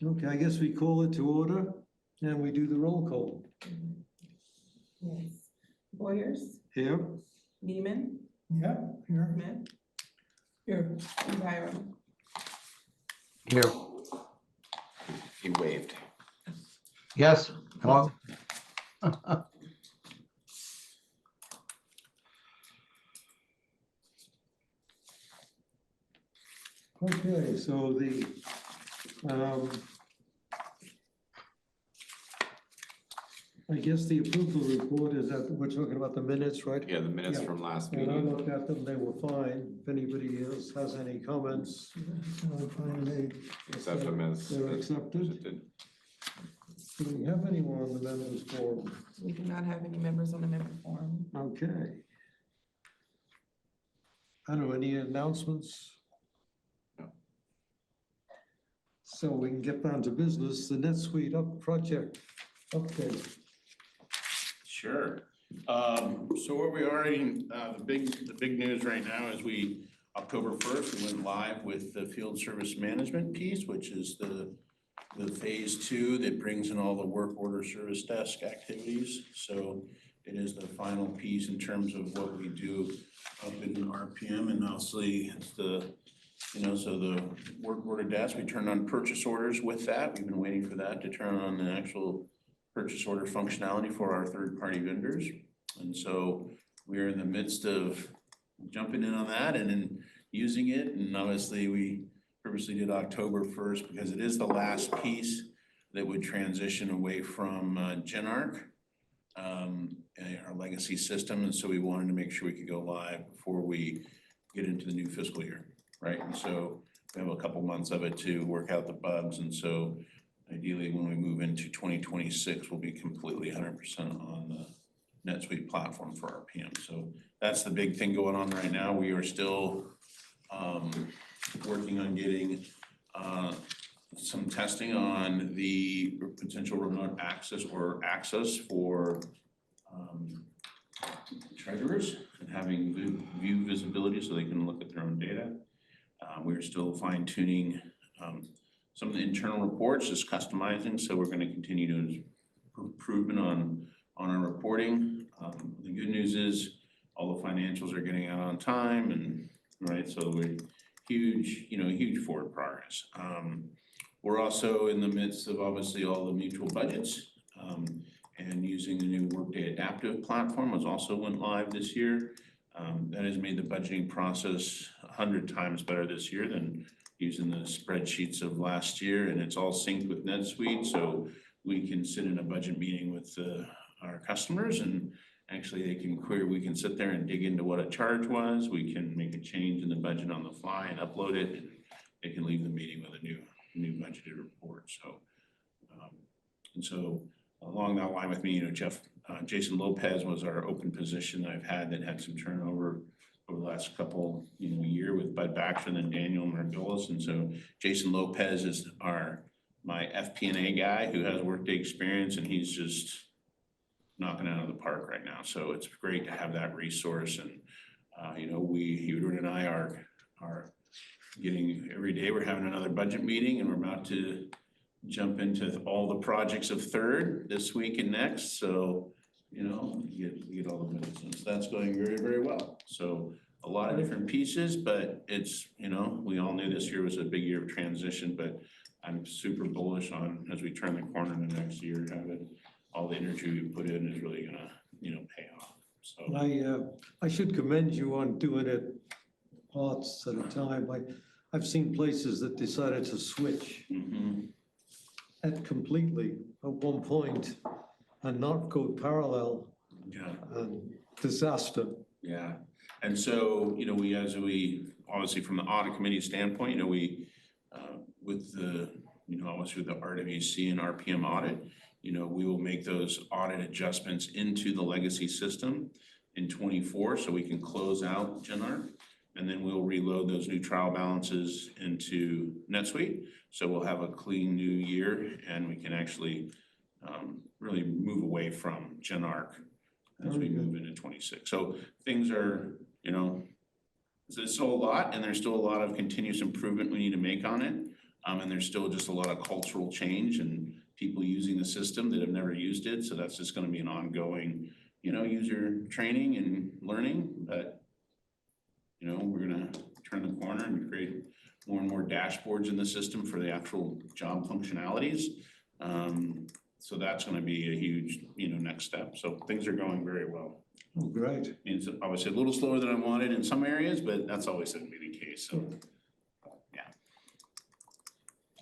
Okay, I guess we call it to order and we do the roll call. Yes. Boyers, Here, Neiman, Yeah, here. Smith. Here. And Byram. Here, He waved. yes, hello? okay, so the, I guess the approval report is that, we're talking about the minutes, right? Yeah, the minutes Yeah. from last And I meeting. looked at them, they were fine. If anybody else has any comments, Accept them as they're accepted. presented. Do we have anyone on the members forum? We do not have any members on the member forum. Okay. I don't know, any announcements? No. So we can get down to business, the NetSuite project update. Sure. So where we are in, the big news right now is October 1st, we went live with the field service management piece, which is the phase 2 that brings in all the work order service desk activities. So it is the final piece in terms of what we do up in RPM, and obviously it's the, so the work order desk, we turned on purchase orders with that. We've been waiting for that to turn on the actual purchase order functionality for our third-party vendors. And so we're in the midst of jumping in on that and then using it. And obviously we purposely did October 1st because it is the last piece that would transition away from GenArc, our legacy system. And so we wanted to make sure we could go live before we get into the new fiscal year, right? And so we have a couple months of it to work out the bugs. And so ideally, when we move into 2026, we'll be completely 100% on the NetSuite platform for RPM. So that's the big thing going on right now. We are still working on getting some testing on the potential remote access for treasurers and having view visibility so they can look at their own data. We're still fine tuning some of the internal reports, just customizing, so we're going to continue to improvement on our reporting. The good news is all the financials are getting out on time, and right, so we're huge forward progress. We're also in the midst of obviously all the mutual budgets, and using the new Workday Adaptive platform was also went live this year. That has made the budgeting process 100 times better this year than using the spreadsheets of last year, and it's all synced with NetSuite, so we can sit in a budget meeting with our customers and actually they can query, we can sit there and dig into what a charge was, we can make a change in the budget on the fly and upload it, and they can leave the meeting with a new budgeted report. So, and so along that line with me, Jason Lopez was our open position that I've had that had some turnover over the last couple, year with Bud Baxter and then Daniel Margolis. And so Jason Lopez is my FP&A guy who has Workday experience, and he's just knocking it out of the park right now. So it's great to have that resource. And, Edward and I are getting, every day we're having another budget meeting, and we're about to jump into all the projects of third this week and next. So, you get all the minutes, and that's going very, very well. So a lot of different pieces, but it's, we all knew this year was a big year of transition, but I'm super bullish on as we turn the corner in the next year, all the energy we put in is really gonna, pay off. So I should commend you on doing it parts at a time. I've seen places that decided to switch at completely at one point and not go parallel. yeah. Disaster. Yeah, and so, we obviously from the audit committee standpoint, we, with the, obviously with the RWC and RPM audit, we will make those audit adjustments into the legacy system in 24 so we can close out GenArc, and then we'll reload those new trial balances into NetSuite. So we'll have a clean new year, and we can actually really move away from GenArc as we move into 26. So things are, there's still a lot, and there's still a lot of continuous improvement we need to make on it. And there's still just a lot of cultural change and people using the system that have never used it. So that's just gonna be an ongoing, user training and learning, but we're gonna turn the corner and create more and more dashboards in the system for the actual job functionalities. So that's gonna be a huge, next step. So things are going very well. Oh, great. It's obviously a little slower than I wanted in some areas, but that's always gonna be the case, so.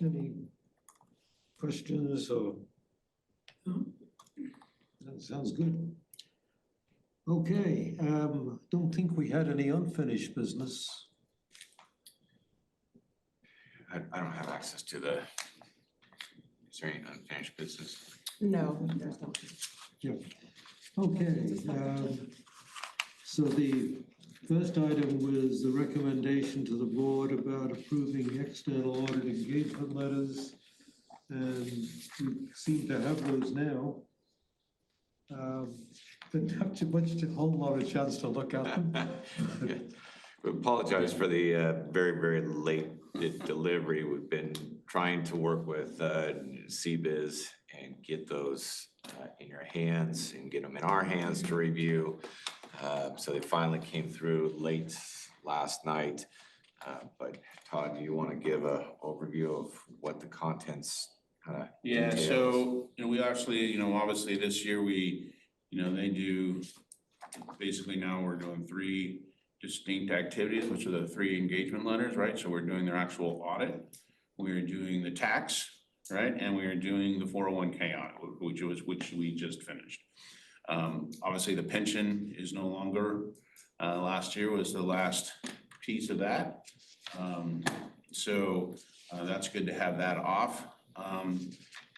Any questions or? That sounds good. Okay, don't think we had any unfinished business. I don't have access to the, is there any unfinished business? No, there's no. Okay, so the first item was the recommendation to the board about approving external audit engagement letters. And we seem to have those now. But not too much, a whole lot of chance to look at them. Yeah. We apologize for the very, very late delivery. We've been trying to work with CBiz and get those in your hands and get them in our hands to review. So they finally came through late last night. But Todd, do you want to give an overview of what the contents Yeah, details? so, we actually, obviously this year they do, basically now we're doing 3 distinct activities, which are the 3 engagement letters, right? So we're doing their actual audit, we're doing the tax, right? And we are doing the 401k audit, which we just finished. Obviously the pension is no longer, last year was the last piece of that. So that's good to have that off.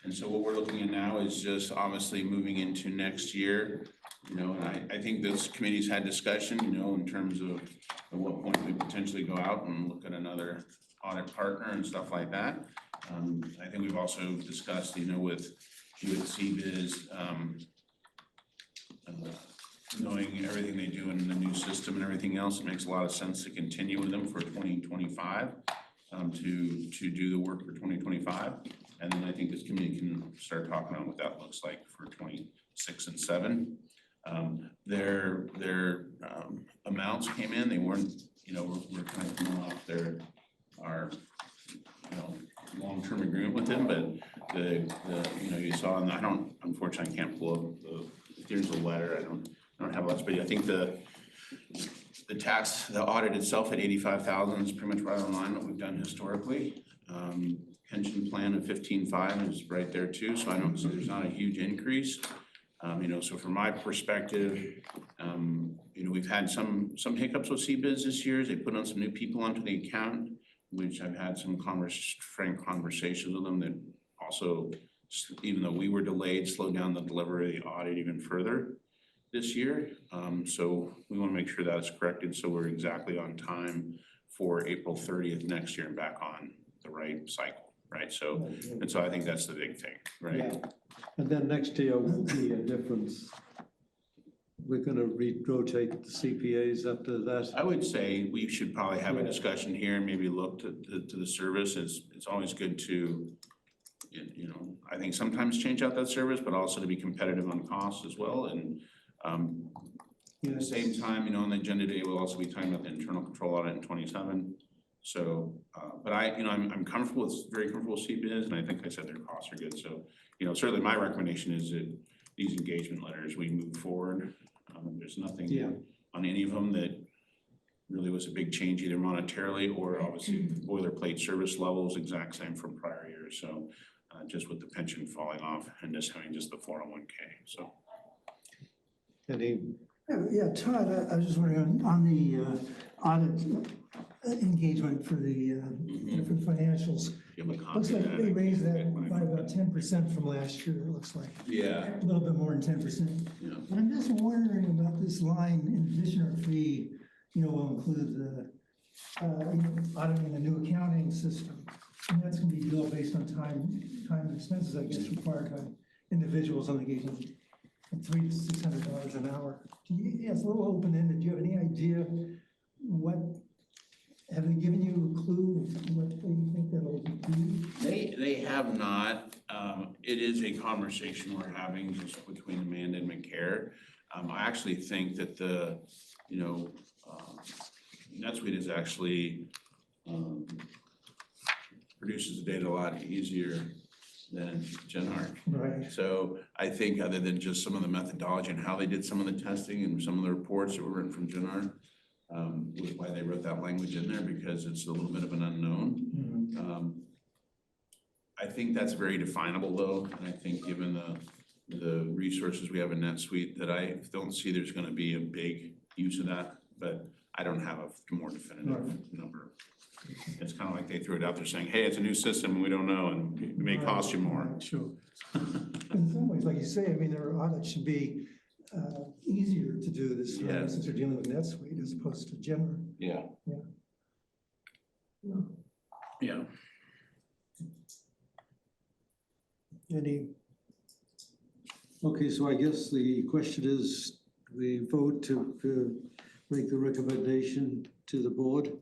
And so what we're looking at now is just obviously moving into next year, and I think this committee's had discussion, in terms of at what point we potentially go out and look at another audit partner and stuff like that. I think we've also discussed, with CBiz, knowing everything they do in the new system and everything else, it makes a lot of sense to continue with them for 2025, to do the work for 2025. And then I think this committee can start talking about what that looks like for 26 and 7. Their amounts came in, they weren't, we're kind of coming off our long-term agreement with them, but you saw, and unfortunately, I can't pull up there's a letter, I don't have lots, but I think the audit itself at 85,000 is pretty much right on line what we've done historically. Pension plan of 15.5 is right there too, so there's not a huge increase. So from my perspective, we've had some hiccups with CBiz this year. They put on some new people onto the account, which I've had some frank conversations with them that also, even though we were delayed, slowed down the delivery of the audit even further this year. So we want to make sure that's corrected, so we're exactly on time for April 30th next year and back on the right cycle. Right, so, and so I think that's the big thing, right? Yeah. And then next year will be a difference. We're gonna rotate the CPAs after that. I would say we should probably have a discussion here and maybe look to the service. It's always good to, I think sometimes change out that service, but also to be competitive on costs as well. And at the same time, on the agenda today, we'll also be talking about the internal control audit in 27. So, but I'm very comfortable with CBiz, and I think I said their costs are good. So, certainly my recommendation is that these engagement letters, we move forward. There's nothing on any of them that really was a big change either monetarily or obviously boilerplate service levels, exact same from prior years. So just with the pension falling off and just having just the 401k, so. Yeah, Todd, I was just wondering on the audit engagement for the different financials. Looks like they raised that by about 10% from last year, it looks like. Yeah. A little bit more than 10%. Yeah. But I'm just wondering about this line, in addition to fee, will include the auditing the new accounting system. And that's gonna be billed based on time and expenses, I guess, required by individuals on engagement. From $300 to $600 an hour. It's a little open-ended. Do you have any idea what Have they given you a clue of what they think that'll be? They have not. It is a conversation we're having just between Amanda and McCare. I actually think that NetSuite is actually produces the data a lot easier than GenArc. Right. So I think other than just some of the methodology and how they did some of the testing and some of the reports that were written from GenArc, was why they wrote that language in there, because it's a little bit of an unknown. I think that's very definable though, and I think given the resources we have in NetSuite, that I don't see there's gonna be a big use of that, but I don't have a more definitive number. It's kind of like they threw it out there saying, hey, it's a new system and we don't know, and it may cost you more. Sure. In some ways, like you say, I mean, their audit should be easier to do this time Yes. since you're dealing with NetSuite as opposed to GenArc. Yeah. Yeah. Yeah. Okay, so I guess the question is, we vote to make the recommendation to the board.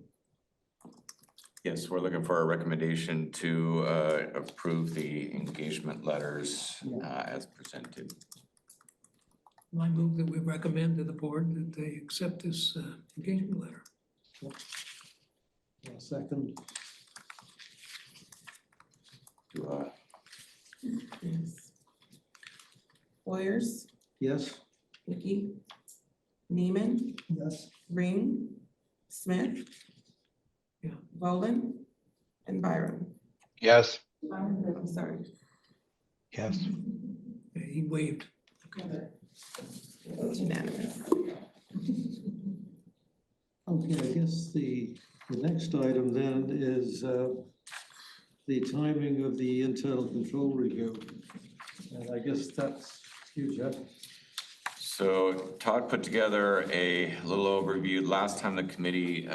Yes, we're looking for a recommendation to approve the engagement letters as presented. I move that we recommend to the board that they accept this engagement letter. Second, Yes. Boyers, yes? Vicky, Neiman, Yes. Ring, Smith. Yeah. Bolin, and Byram. Yes, I'm sorry. yes. He waived. It's unanimous. Okay, I guess the next item then is the timing of the internal control review. And I guess that's you, Jeff. So Todd put together a little overview. Last time the committee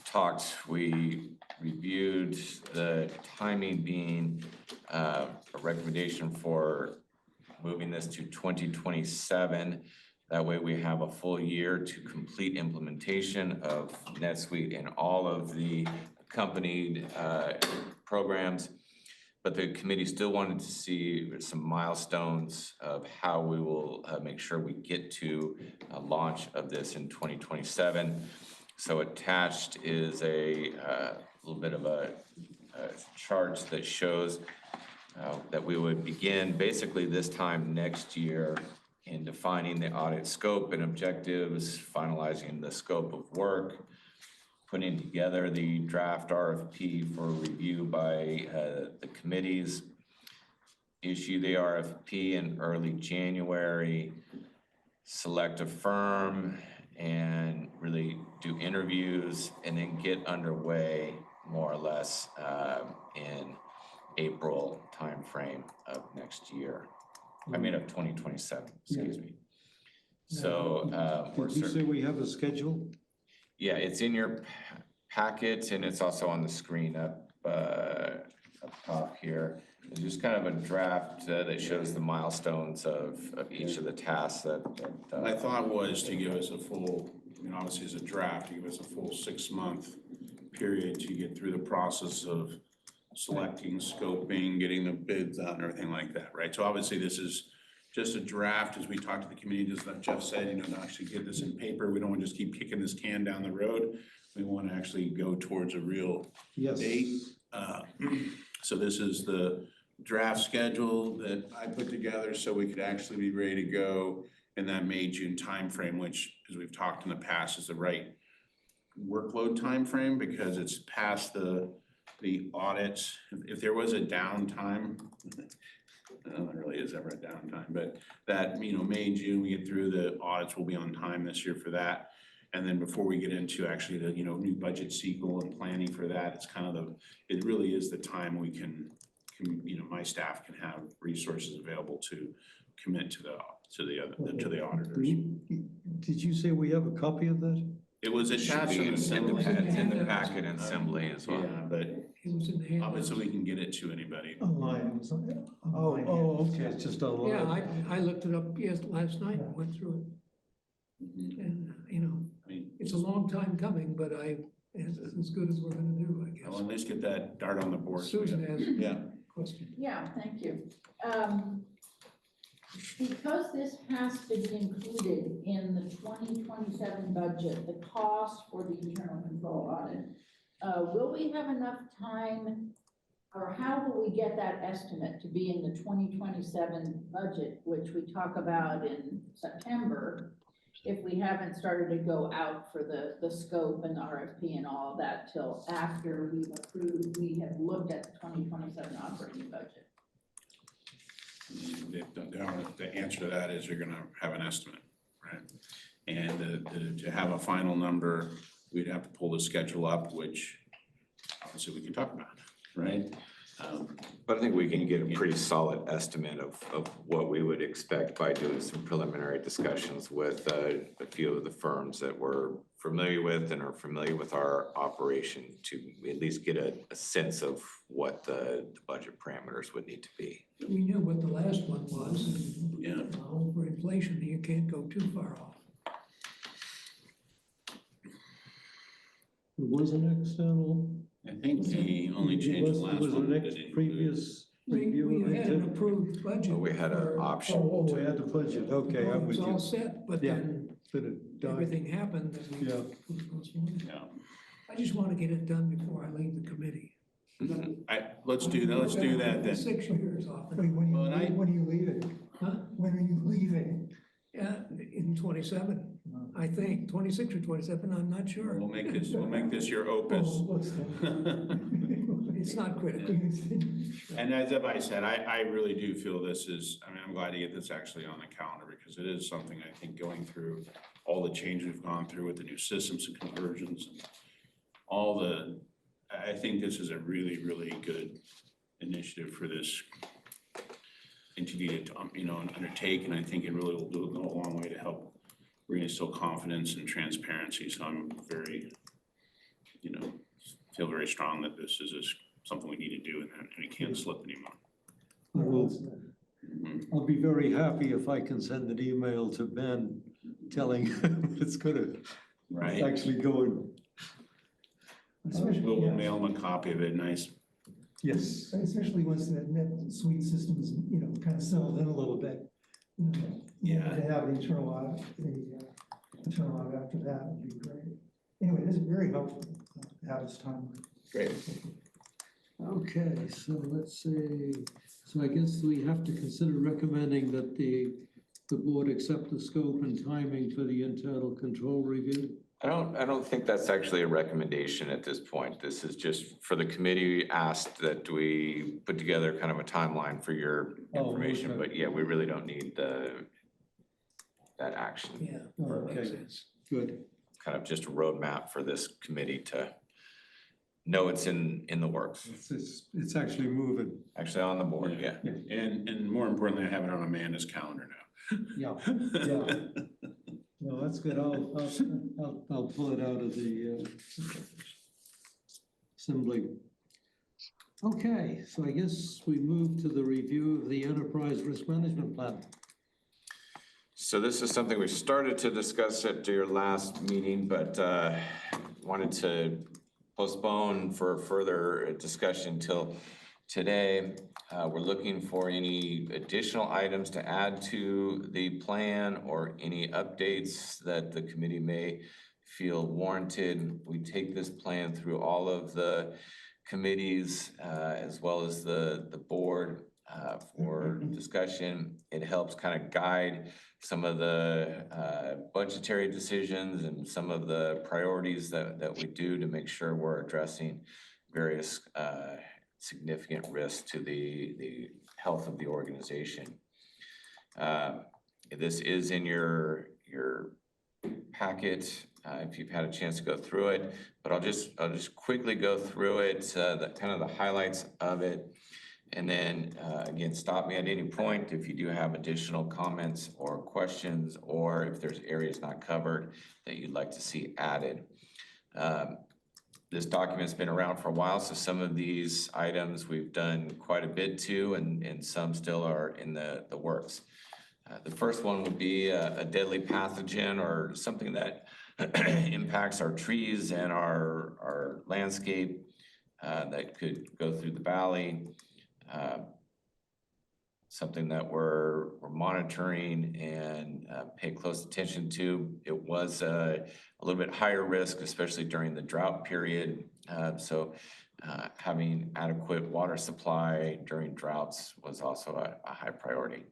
talked, we reviewed the timing being a recommendation for moving this to 2027. That way we have a full year to complete implementation of NetSuite and all of the accompanied programs. But the committee still wanted to see some milestones of how we will make sure we get to a launch of this in 2027. So attached is a little bit of a chart that shows that we would begin basically this time next year in defining the audit scope and objectives, finalizing the scope of work, putting together the draft RFP for review by the committees, issue the RFP in early January, select a firm and really do interviews, and then get underway more or less in April timeframe of next year. I mean, of 2027, excuse me. So we're Did you say certain. we have a schedule? Yeah, it's in your packet and it's also on the screen up top here. It's just kind of a draft that shows the milestones of each of the tasks that. My thought was to give us a full, obviously as a draft, to give us a full 6-month period to get through the process of selecting, scoping, getting the bids out and everything like that, right? So obviously this is just a draft as we talk to the community, just like Jeff said, to actually get this in paper. We don't want to just keep kicking this can down the road. We want to actually go towards a real Yes. date. So this is the draft schedule that I put together so we could actually be ready to go in that May, June timeframe, which, as we've talked in the past, is the right workload timeframe because it's past the audits. If there was a downtime, there really is ever a downtime, but that, May, June, we get through the audits, we'll be on time this year for that. And then before we get into actually the, new budget cycle and planning for that, it's kind of it really is the time we can my staff can have resources available to commit to the auditors. Did you say we have a copy of that? It was It should attached be in it's the in the packet and assembly as well. Yeah, but It was in the hand. obviously we can get it to anybody. Online. It was on- Oh, online. okay, it's just Yeah, online. I looked it up last night and went through it. Mhm. And, I mean, it's a long time coming, but I as good as we're gonna do, I I'll guess. at least get that dart on the board. Susan has Yeah. a question. Yeah, thank you. Because this has to be included in the 2027 budget, the cost for the internal control audit, will we have enough time, or how will we get that estimate to be in the 2027 budget, which we talk about in September, if we haven't started to go out for the scope and the RFP and all of that till after we've approved, we have looked at the 2027 operating budget? The answer to that is you're gonna have an estimate, right? And to have a final number, we'd have to pull the schedule up, which obviously we can talk about, right? But I think we can get a pretty solid estimate of what we would expect by doing some preliminary discussions with a few of the firms that we're familiar with and are familiar with our operation to at least get a sense of what the budget parameters would need to be. We knew what the last one was, and Yeah. over inflation, you can't go too far off. It was an external. I think the only change the last Was one. the that next included- previous We review of had an it? approved budget. But we had an for- option. Oh, we had the budget, okay, I'm It with was all you. set, but Yeah. then But it died. everything happened that we Yeah. postponed. Yeah. I just want to get it done before I leave the committee. Let's do that then. 6 years off. Wait, when Well, and I- when are you leaving? Huh? When are you leaving? Yeah, in 27, I think, 26 or 27, I'm not sure. We'll make this your opus. Oh, what's that? It's not critical. And as I said, I really do feel this is, I mean, I'm glad to get this actually on the calendar because it is something I think going through all the change we've gone through with the new systems and conversions and all I think this is a really, really good initiative for this entity to, undertake, and I think it really will go a long way to help reinstill confidence and transparency. So I'm very, feel very strong that this is something we need to do and it can't slip anymore. I will, Mhm. I'll be very happy if I can send an email to Ben telling him it's gonna Right? actually go in. We'll mail them a copy of it, nice. Yes. Especially once that NetSuite system's, kind of settled in a little bit. Yeah. To have the internal audit after that would be great. Anyway, this is very helpful to have this time. Great. Okay, so let's see, so I guess we have to consider recommending that the board accept the scope and timing for the internal control review. I don't think that's actually a recommendation at this point. This is just for the committee asked that we put together kind of a timeline for your Oh, information, okay. but yeah, we really don't need that action. Yeah, Oh, makes okay. sense. Good. Kind of just a roadmap for this committee to know it's in the works. It's actually moving. Actually on the board, yeah. And more importantly, I have it on Amanda's calendar now. Yeah, yeah. No, that's good. I'll pull it out of the assembly. Okay, so I guess we move to the review of the enterprise risk management plan. So this is something we started to discuss at your last meeting, but wanted to postpone for further discussion till today. We're looking for any additional items to add to the plan or any updates that the committee may feel warranted. We take this plan through all of the committees as well as the board for discussion. It helps kind of guide some of the budgetary decisions and some of the priorities that we do to make sure we're addressing various significant risks to the health of the organization. This is in your packet if you've had a chance to go through it, but I'll just quickly go through it, the kind of the highlights of it. And then again, stop me at any point if you do have additional comments or questions, or if there's areas not covered that you'd like to see added. This document's been around for a while, so some of these items we've done quite a bit to, and some still are in the works. The first one would be a deadly pathogen or something that impacts our trees and our landscape that could go through the valley. Something that we're monitoring and pay close attention to. It was a little bit higher risk, especially during the drought period. So having adequate water supply during droughts was also a high priority.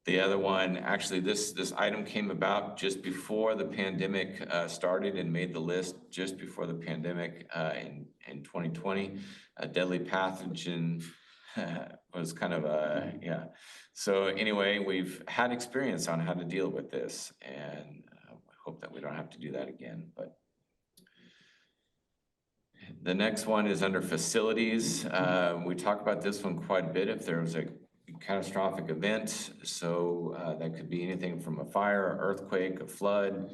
The other one, actually, this item came about just before the pandemic started and made the list just before the pandemic in 2020. A deadly pathogen was kind of a, yeah. So anyway, we've had experience on how to deal with this, and hope that we don't have to do that again. But the next one is under facilities. We talk about this one quite a bit if there was a catastrophic event. So that could be anything from a fire, an earthquake, a flood.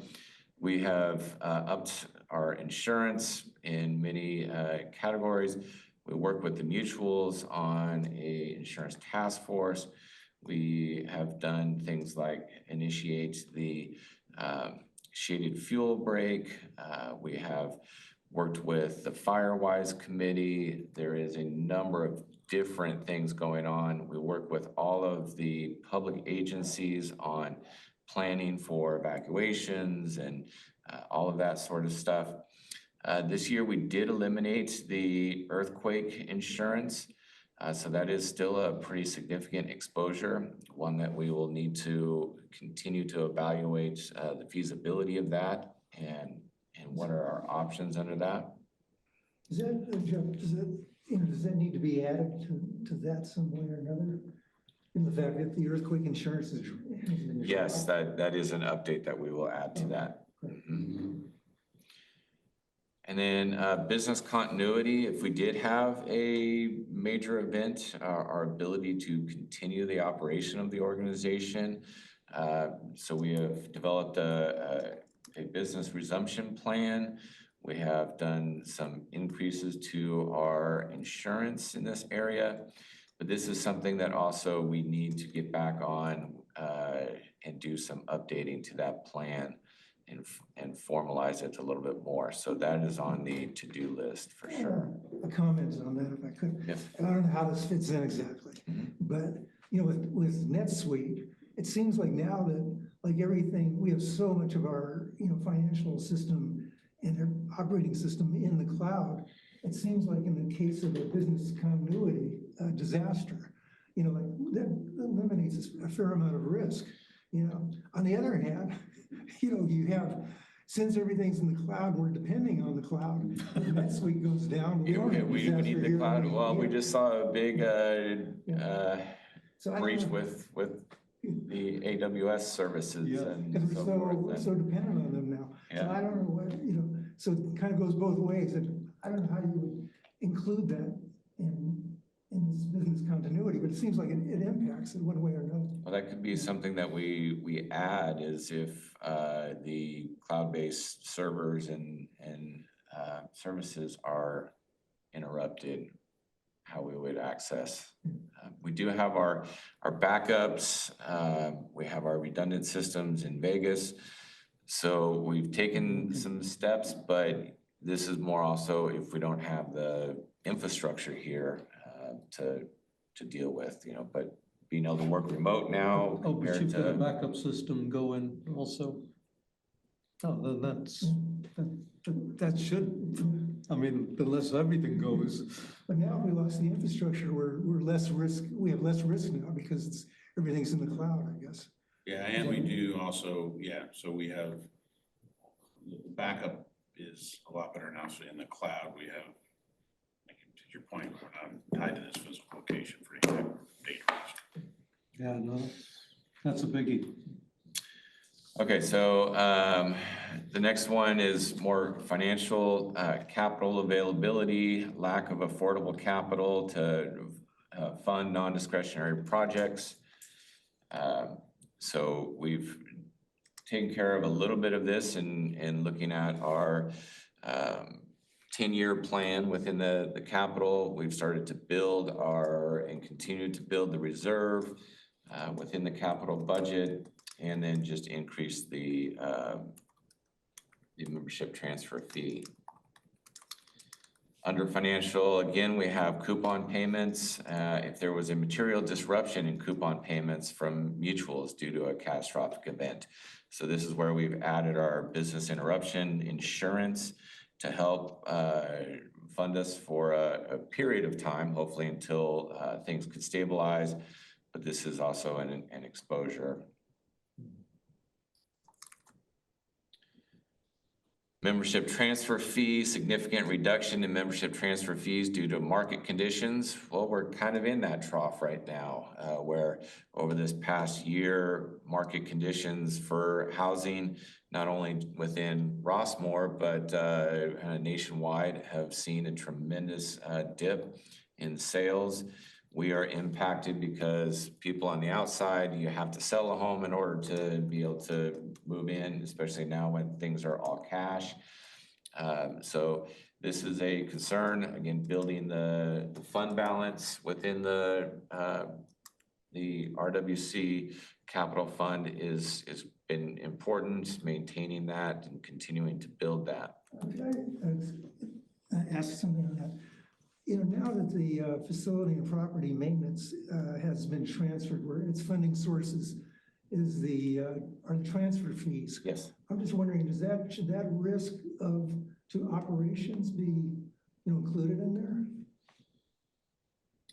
We have upped our insurance in many categories. We work with the mutuals on a insurance task force. We have done things like initiate the shaded fuel break. We have worked with the Firewise committee. There is a number of different things going on. We work with all of the public agencies on planning for evacuations and all of that sort of stuff. This year, we did eliminate the earthquake insurance. So that is still a pretty significant exposure, one that we will need to continue to evaluate the feasibility of that and what are our options under that. Is that, Jeff, does that need to be added to that some way or another? In the fact that the earthquake insurance is. Yes, that is an update that we will add to that. Mm-hmm. And then business continuity, if we did have a major event, our ability to continue the operation of the organization. So we have developed a business resumption plan. We have done some increases to our insurance in this area. But this is something that also we need to get back on and do some updating to that plan and formalize it a little bit more. So that is on the to-do list for sure. A comment on that if I could. Yes. I don't know how this fits in exactly, but you know, with NetSuite, it seems like now that like everything, we have so much of our, you know, financial system and our operating system in the cloud. It seems like in the case of a business continuity disaster, you know, like that eliminates a fair amount of risk. You know, on the other hand, you know, you have, since everything's in the cloud, we're depending on the cloud. When NetSuite goes down, we don't have We need the cloud. Well, we just saw a big breach with the AWS services and because so we're forth. so dependent on them now. So I don't know what, you know, so it kind of goes both ways. And I don't know how you would include that in this business continuity, but it seems like it impacts it one way or another. Well, that could be something that we add is if the cloud-based servers and services are interrupted, how we would access. We do have our backups. We have our redundant systems in Vegas. So we've taken some steps, but this is more also if we don't have the infrastructure here to deal with, you know, but being able to work remote now Oh, but compared you've got a to, backup system going also. Oh, then that should, I mean, unless everything goes. But now if we lost the infrastructure, we're less risk. We have less risk now because everything's in the cloud, I guess. Yeah, and we do also, yeah, so we have, the backup is a lot better now, so in the cloud, we have, like, to your point, we're not tied to this physical location for any type of data. Yeah, no, that's a biggie. okay, so the next one is more financial, capital availability, lack of affordable capital to fund non-discretionary projects. So we've taken care of a little bit of this in looking at our 10-year plan within the capital. We've started to build and continue to build the reserve within the capital budget, and then just increase the the membership transfer fee. Under financial, again, we have coupon payments. If there was a material disruption in coupon payments from mutuals due to a catastrophic event. So this is where we've added our business interruption insurance to help fund us for a period of time, hopefully until things could stabilize. But this is also an exposure. Membership transfer fees, significant reduction in membership transfer fees due to market conditions. Well, we're kind of in that trough right now, where over this past year, market conditions for housing, not only within Rossmore, but nationwide, have seen a tremendous dip in sales. We are impacted because people on the outside, you have to sell a home in order to be able to move in, especially now when things are all cash. So this is a concern, again, building the fund balance within the RWC capital fund is been important, maintaining that and continuing to build that. Could I ask something on that? You know, now that the facility and property maintenance has been transferred, where its funding sources is are the transfer fees. Yes. I'm just wondering, should that risk to operations be, included in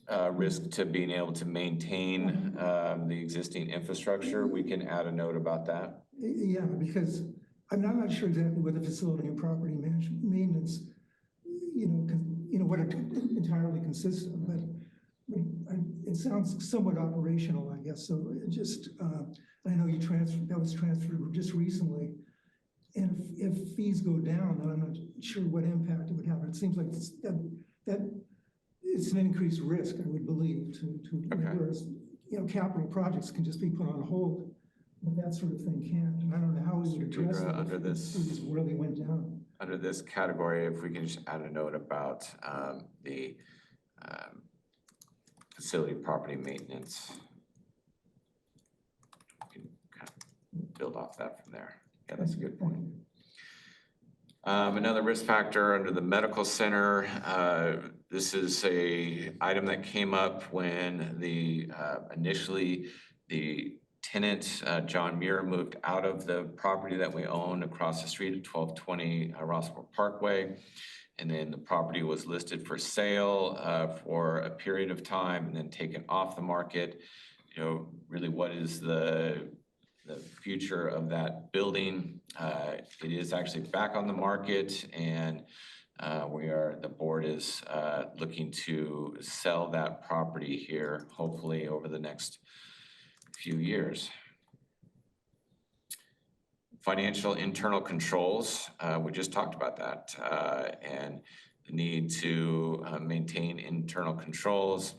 there? Risk to being able to maintain the existing infrastructure, we can add a note about that. Yeah, because I'm not sure exactly what the facility and property maintenance, what it entirely consists of, but it sounds somewhat operational, I guess. So it just, I know that was transferred just recently. And if fees go down, then I'm not sure what impact it would have. It seems like that it's an increased risk, I would believe, Okay. Whereas, capital projects can just be put on hold, but that sort of thing can't. And I don't know how we would address that under if this. fees really went down. Under this category, if we can just add a note about the facility property maintenance. We can kind of build off that from there. Yeah, that's a good point. Another risk factor under the medical center, this is a item that came up when initially the tenant, John Muir, moved out of the property that we own across the street at 1220 Rossmore Parkway. And then the property was listed for sale for a period of time and then taken off the market. Really what is the future of that building? It is actually back on the market, and the board is looking to sell that property here, hopefully over the next few years. Financial internal controls, we just talked about that, and the need to maintain internal controls.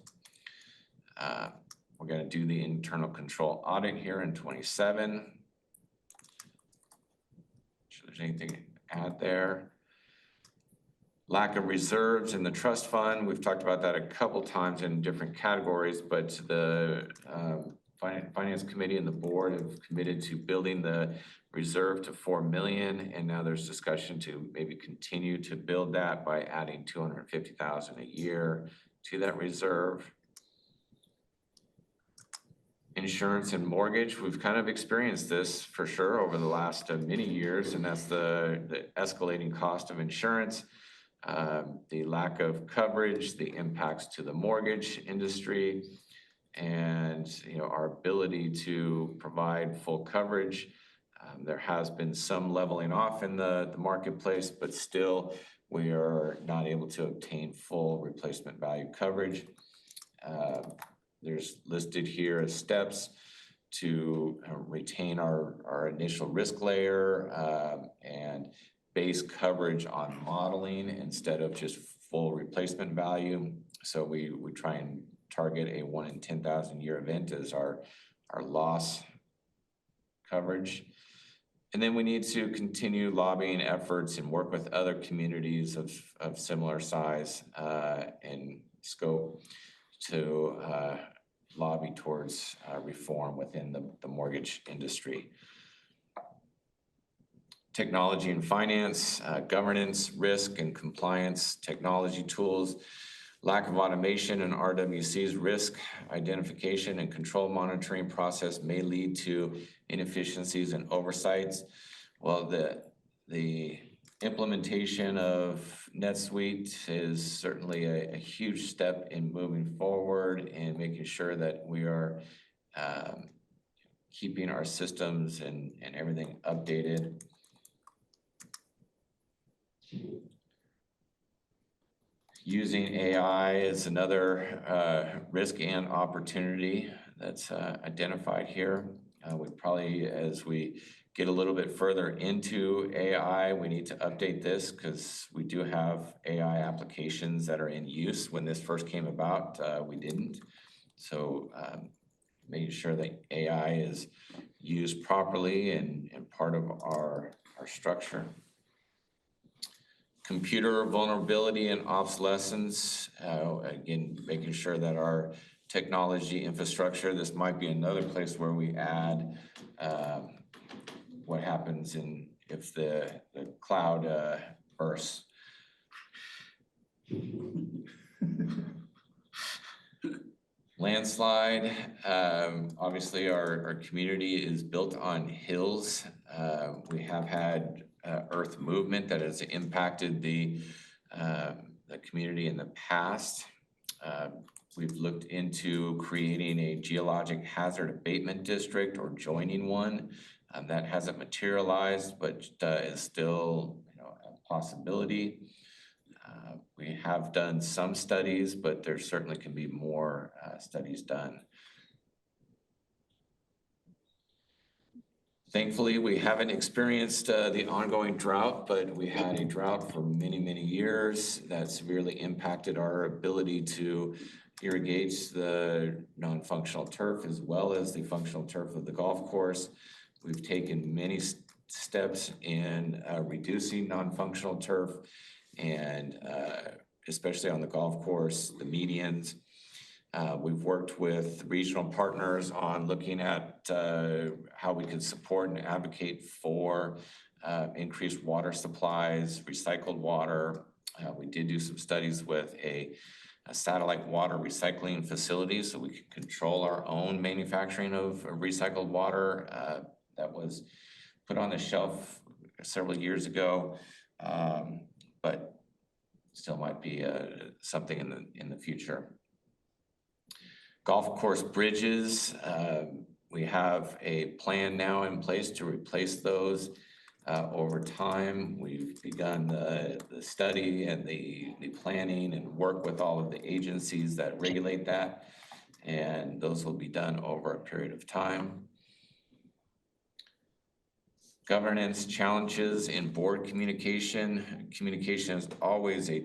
We're going to do the internal control audit here in 27. Sure there's anything to add there. Lack of reserves in the trust fund. We've talked about that a couple times in different categories, but the Finance Committee and the board have committed to building the reserve to 4 million, and now there's discussion to maybe continue to build that by adding 250,000 a year to that reserve. Insurance and mortgage, we've kind of experienced this for sure over the last many years, and that's the escalating cost of insurance, the lack of coverage, the impacts to the mortgage industry, and our ability to provide full coverage. There has been some leveling off in the marketplace, but still we are not able to obtain full replacement value coverage. There's listed here as steps to retain our initial risk layer and base coverage on modeling instead of just full replacement value. So we try and target a 1 in 10,000 year event as our loss coverage. And then we need to continue lobbying efforts and work with other communities of similar size and scope to lobby towards reform within the mortgage industry. technology and finance, governance, risk and compliance, technology tools, lack of automation in RWC's risk identification and control monitoring process may lead to inefficiencies and oversights. Well, the implementation of NetSuite is certainly a huge step in moving forward and making sure that we are keeping our systems and everything updated. Using AI is another risk and opportunity that's identified here. We probably, as we get a little bit further into AI, we need to update this because we do have AI applications that are in use. When this first came about, we didn't. So making sure that AI is used properly and part of our structure. Computer vulnerability and obsolescence, again, making sure that our technology infrastructure, this might be another place where we add what happens if the cloud bursts. Landslide, obviously our community is built on hills. We have had earth movement that has impacted the community in the past. We've looked into creating a geologic hazard abatement district or joining one. That hasn't materialized, but is still a possibility. We have done some studies, but there certainly can be more studies done. Thankfully, we haven't experienced the ongoing drought, but we had a drought for many, many years that severely impacted our ability to irrigate the non-functional turf as well as the functional turf of the golf course. We've taken many steps in reducing non-functional turf and especially on the golf course, the medians. We've worked with regional partners on looking at how we can support and advocate for increased water supplies, recycled water. We did do some studies with a satellite water recycling facility so we can control our own manufacturing of recycled water. That was put on the shelf several years ago, but still might be something in the future. Golf course bridges, we have a plan now in place to replace those over time. We've begun the study and the planning and work with all of the agencies that regulate that, and those will be done over a period of time. Governance challenges in board communication. Communication is always a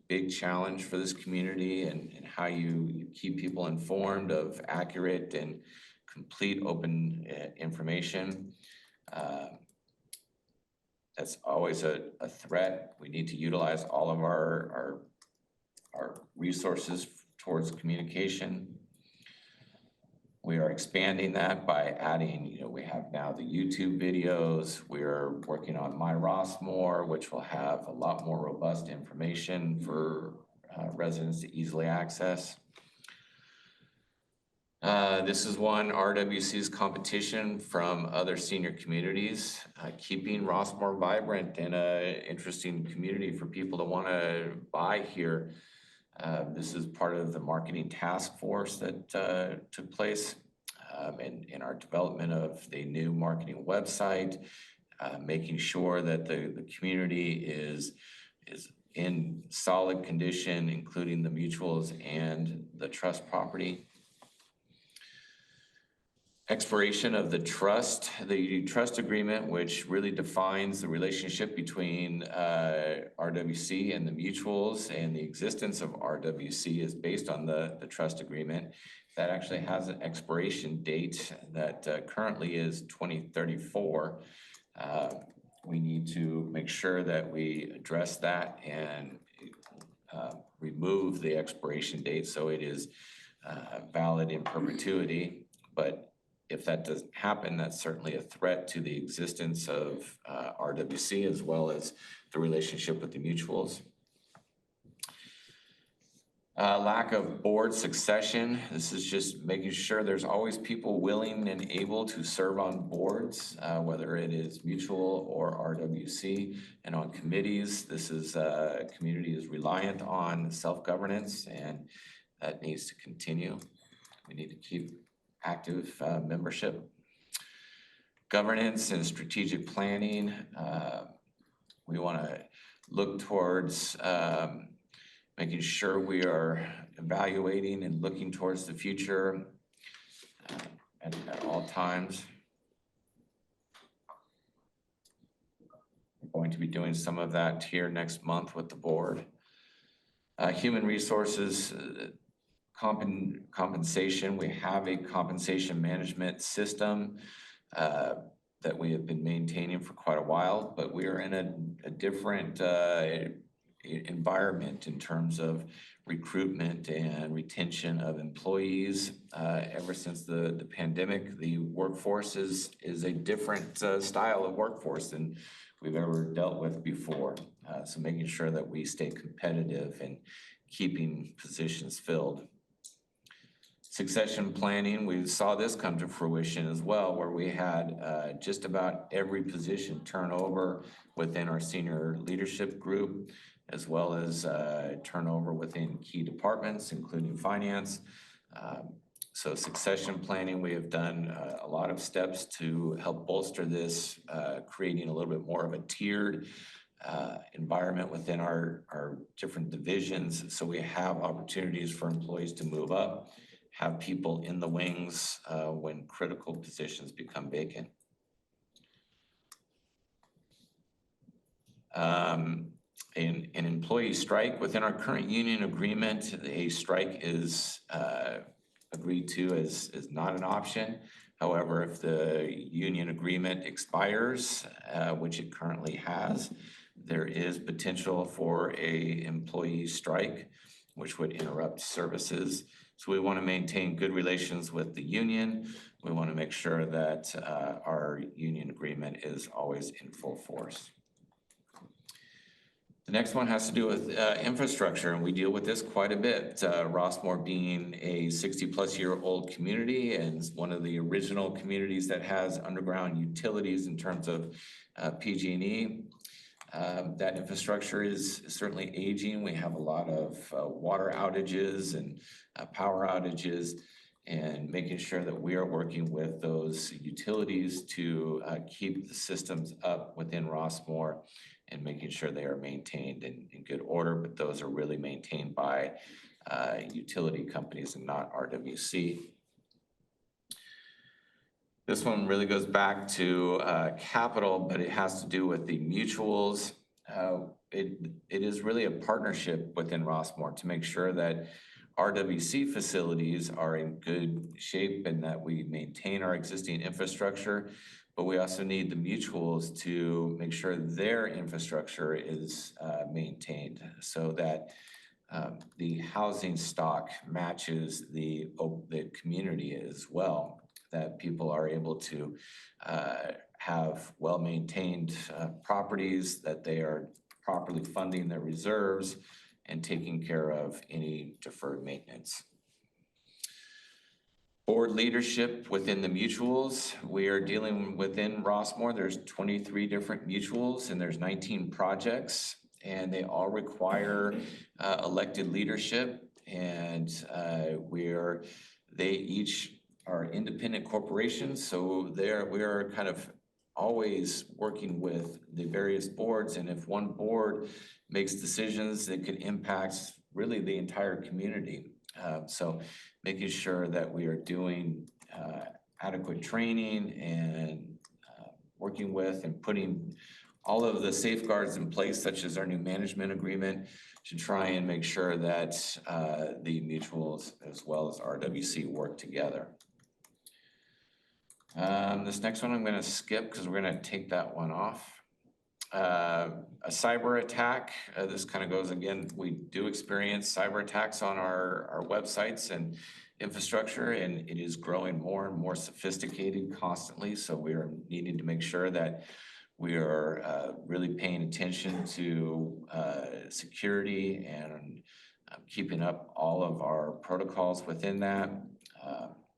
big challenge for this community and how you keep people informed of accurate and complete open information. That's always a threat. We need to utilize all of our resources towards communication. We are expanding that by adding, we have now the YouTube videos. We're working on My Rossmore, which will have a lot more robust information for residents to easily access. This is one RWC's competition from other senior communities, keeping Rossmore vibrant and an interesting community for people to want to buy here. This is part of the marketing task force that took place in our development of the new marketing website, making sure that the community is in solid condition, including the mutuals and the trust property. Expiration of the trust agreement, which really defines the relationship between RWC and the mutuals, and the existence of RWC is based on the trust agreement. That actually has an expiration date that currently is 2034. We need to make sure that we address that and remove the expiration date so it is valid in perpetuity. But if that doesn't happen, that's certainly a threat to the existence of RWC as well as the relationship with the mutuals. Lack of board succession. This is just making sure there's always people willing and able to serve on boards, whether it is mutual or RWC, and on committees. This is community is reliant on self-governance, and that needs to continue. We need to keep active membership. Governance and strategic planning. We want to look towards making sure we are evaluating and looking towards the future at all times. We're going to be doing some of that here next month with the board. Human resources, compensation. We have a compensation management system that we have been maintaining for quite a while, but we are in a different environment in terms of recruitment and retention of employees. Ever since the pandemic, the workforce is a different style of workforce than we've ever dealt with before. So making sure that we stay competitive and keeping positions filled. Succession planning, we saw this come to fruition as well, where we had just about every position turnover within our senior leadership group, as well as turnover within key departments, including finance. So succession planning, we have done a lot of steps to help bolster this, creating a little bit more of a tiered environment within our different divisions. So we have opportunities for employees to move up, have people in the wings when critical positions become vacant. An employee strike within our current union agreement, a strike is agreed to as not an option. However, if the union agreement expires, which it currently has, there is potential for a employee strike, which would interrupt services. So we want to maintain good relations with the union. We want to make sure that our union agreement is always in full force. The next one has to do with infrastructure, and we deal with this quite a bit. Rossmore being a 60-plus-year-old community and one of the original communities that has underground utilities in terms of PG&E. That infrastructure is certainly aging. We have a lot of water outages and power outages, and making sure that we are working with those utilities to keep the systems up within Rossmore and making sure they are maintained in good order, but those are really maintained by utility companies and not RWC. This one really goes back to capital, but it has to do with the mutuals. It is really a partnership within Rossmore to make sure that RWC facilities are in good shape and that we maintain our existing infrastructure, but we also need the mutuals to make sure their infrastructure is maintained so that the housing stock matches the community as well, that people are able to have well-maintained properties, that they are properly funding their reserves and taking care of any deferred maintenance. Board leadership within the mutuals. We are dealing within Rossmore. There's 23 different mutuals and there's 19 projects, and they all require elected leadership, and they each are independent corporations. So we are kind of always working with the various boards, and if one board makes decisions that could impact really the entire community. So making sure that we are doing adequate training and working with and putting all of the safeguards in place, such as our new management agreement, to try and make sure that the mutuals as well as RWC work together. This next one I'm going to skip because we're going to take that one off. A cyber attack. This kind of goes again. We do experience cyber attacks on our websites, and infrastructure, and it is growing more and more sophisticated constantly. So we are needing to make sure that we are really paying attention to security and keeping up all of our protocols within that.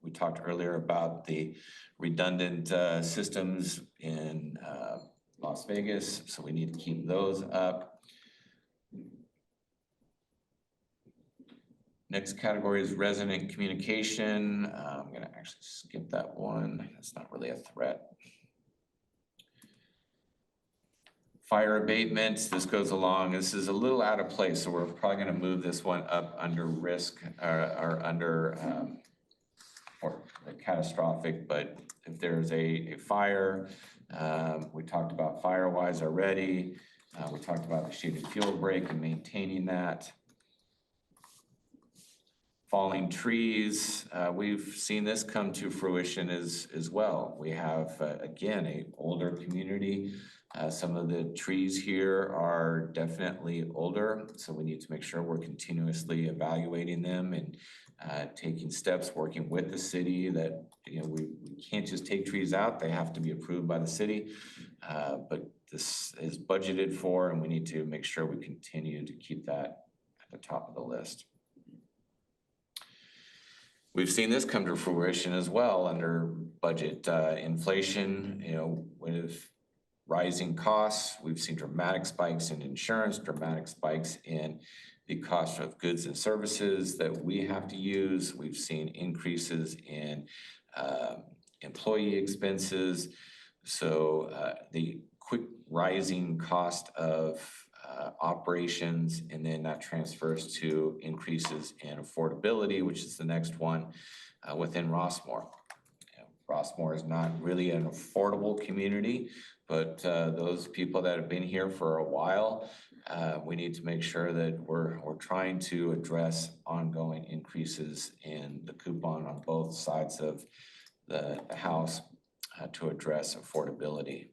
We talked earlier about the redundant systems in Las Vegas, so we need to keep those up. Next category is resident communication. I'm gonna actually skip that one. That's not really a threat. Fire abatement, this goes along. This is a little out of place, so we're probably gonna move this one up under risk or under or catastrophic, but if there's a fire, we talked about Firewise already. We talked about the shaded fuel break and maintaining that. Falling trees, we've seen this come to fruition as well. We have, again, an older community. Some of the trees here are definitely older, so we need to make sure we're continuously evaluating them and taking steps, working with the city that, you know, we can't just take trees out, they have to be approved by the city. But this is budgeted for, and we need to make sure we continue to keep that at the top of the list. We've seen this come to fruition as well under budget inflation, you know, with rising costs. We've seen dramatic spikes in insurance, dramatic spikes in the cost of goods and services that we have to use. We've seen increases in employee expenses. So the quick rising cost of operations, and then that transfers to increases in affordability, which is the next one within Rossmore. You know, Rossmore is not really an affordable community, but those people that have been here for a while, we need to make sure that we're trying to address ongoing increases in the coupon on both sides of the house to address affordability.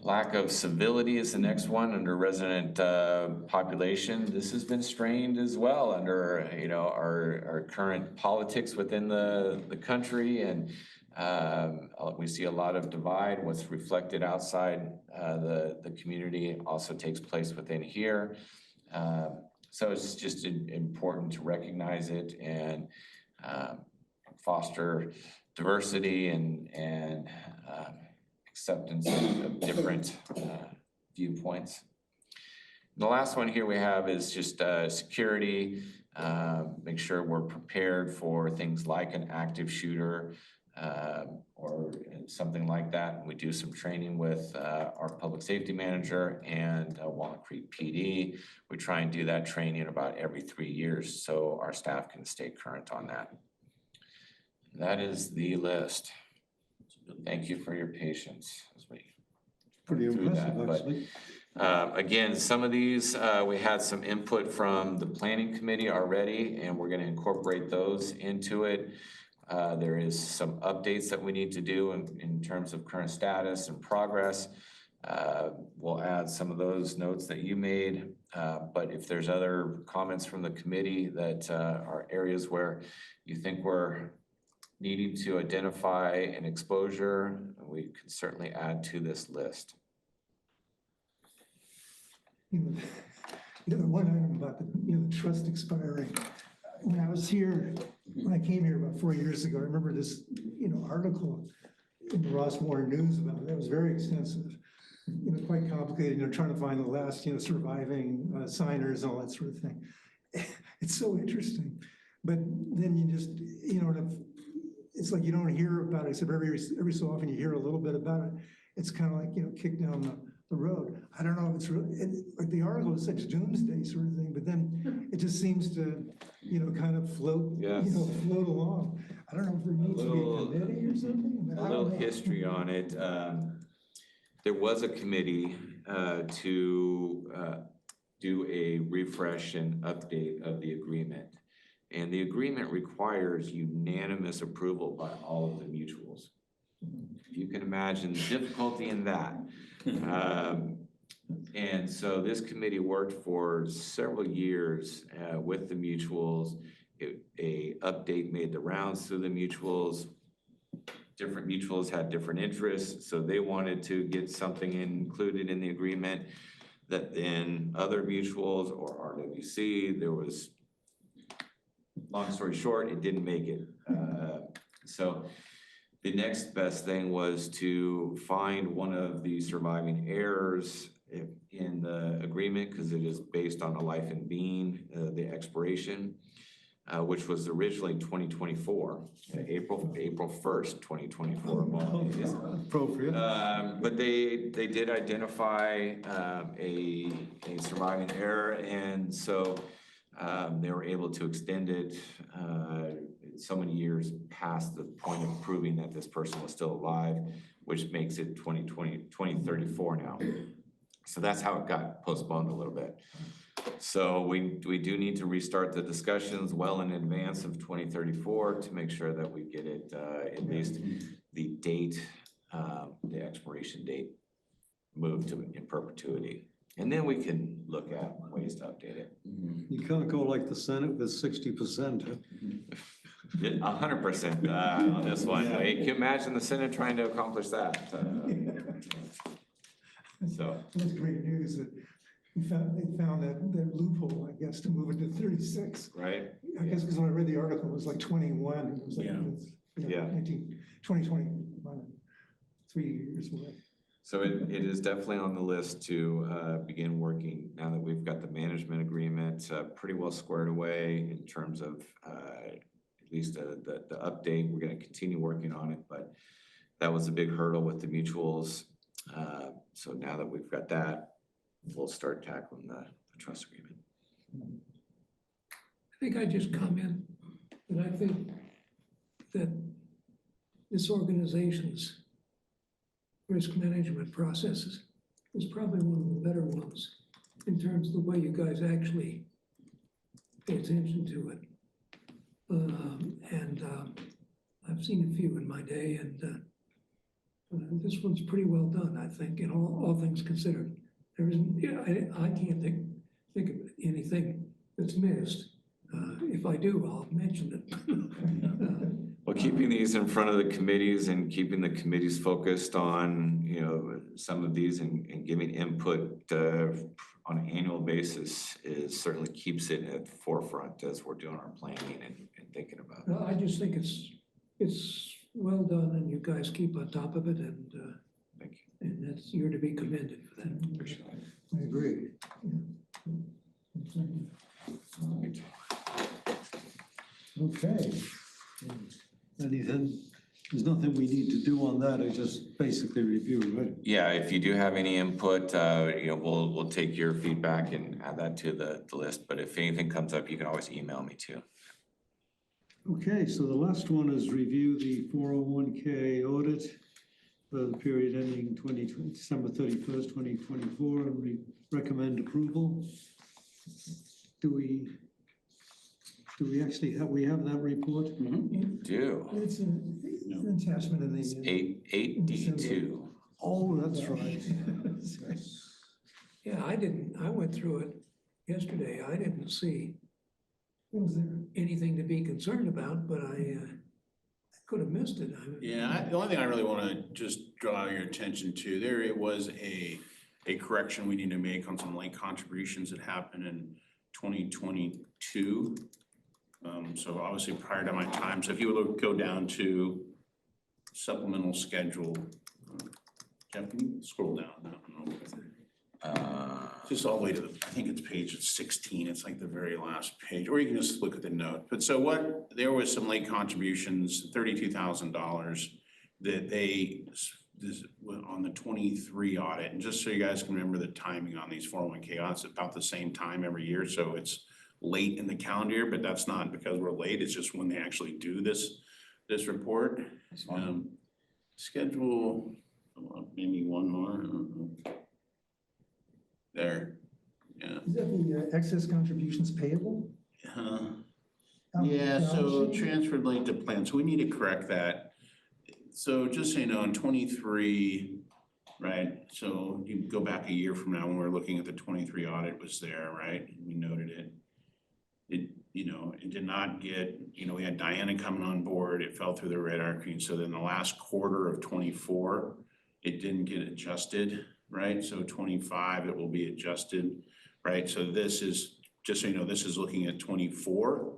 Lack of civility is the next one under resident population. This has been strained as well under, you know, our current politics within the country, and we see a lot of divide. What's reflected outside the community also takes place within here. So it's just important to recognize it and foster diversity and acceptance of different viewpoints. And the last one here we have is just security. Make sure we're prepared for things like an active shooter or something like that. We do some training with our public safety manager and Walnut Creek PD. We try and do that training about every 3 years so our staff can stay current on that. That is the list. Thank you for your patience as we Pretty through impressive, that, but, actually. Again, some of these, we had some input from the planning committee already, and we're gonna incorporate those into it. There is some updates that we need to do in terms of current status and progress. We'll add some of those notes that you made, but if there's other comments from the committee that are areas where you think we're needing to identify an exposure, we can certainly add to this list. You know, one item about the, you know, the trust expiring. When I was here, when I came here about 4 years ago, I remember this, you know, article in the Rossmore News about it. It was very extensive, you know, quite complicated, you know, trying to find the last, you know, surviving signers and all that sort of thing. It's so interesting. But then you just, you know, it's like you don't hear about it, except every so often you hear a little bit about it. It's kind of like, you know, kick down the road. I don't know if it's really, like the article is such doomsday sort of thing, but then it just seems to, you know, kind of float, Yes. you know, float along. I don't know if there needs to be a committee or something. I mean, A I little don't know. history on it. There was a committee to do a refresh and update of the agreement. And the agreement requires unanimous approval by all of the mutuals. You can imagine the difficulty in that. And so this committee worked for several years with the mutuals. A update made the rounds through the mutuals. Different mutuals had different interests, so they wanted to get something included in the agreement that then other mutuals or RWC, there was, long story short, it didn't make it. So the next best thing was to find one of the surviving heirs in the agreement, because it is based on a life and being, the expiration, which was originally 2024, April 1st, 2024. Well, it is Appropriate. but they did identify a surviving heir, and so they were able to extend it so many years past the point of proving that this person was still alive, which makes it 2034 now. So that's how it got postponed a little bit. So we do need to restart the discussions well in advance of 2034 to make sure that we get it at least the date, the expiration date moved to in perpetuity. And then we can look at ways to update it. You can't go like the Senate with 60%. 100% on this one. Yeah. You can imagine the Senate trying to accomplish that. So. That's great news that they found that loophole, I guess, to move it to 36. Right. I guess because when I read the article, it was like 21. And it was like, Yeah. 2021, 3 years away. So it is definitely on the list to begin working now that we've got the management agreement pretty well squared away in terms of at least the update. We're going to continue working on it, but that was a big hurdle with the mutuals. So now that we've got that, we'll start tackling the trust agreement. I think I just comment that I think that this organization's risk management processes is probably one of the better ones in terms of the way you guys actually pay attention to it. I've seen a few in my day, and this one's pretty well done, I think, in all things considered. There isn't, I can't think of anything that's missed. If I do, I'll mention it. Well, keeping these in front of the committees and keeping the committees focused on, some of these and giving input on an annual basis is certainly keeps it at the forefront as we're doing our planning and thinking about it. No, I just think it's well done, and you guys keep on top of it, and Thank you. and that's, you're to be commended for that. Appreciate it. I agree. Okay. Anything, there's nothing we need to do on that, I just basically review, right? Yeah, if you do have any input, we'll take your feedback and add that to the list. But if anything comes up, you can always email me too. Okay, so the last one is review the 401K audit for the period ending December 31st, 2024, and we recommend approval. Do we actually have that report? Do. It's an attachment in the. 8D2. Oh, that's right. Yeah, I went through it yesterday. I didn't see What was there? anything to be concerned about, but I could have missed it. Yeah, the only thing I really want to just draw your attention to, it was a correction we need to make on some late contributions that happened in 2022. So obviously prior to my time, so if you would go down to supplemental schedule, Jeff, can you scroll down? Just all the way to I think it's page 16, it's like the very last page, or you can just look at the note. But so there was some late contributions, $32,000 that on the 23 audit. And just so you guys can remember the timing on these 401K audits, about the same time every year. So it's late in the calendar year, but that's not because we're late, it's just when they actually do this report. Schedule, maybe one more. There, yeah. Is that the excess contributions payable? Yeah, so Balance sheet? transferred late to plan, so we need to correct that. So just so you know, in 23, right? So you go back a year from now, when we're looking at the 23 audit was there, right? We noted it. It did not get, we had Diana coming on board, it fell through the radar screen. So then the last quarter of 24, it didn't get adjusted, right? So 25, it will be adjusted, right? So this is, just so you know, this is looking at 24,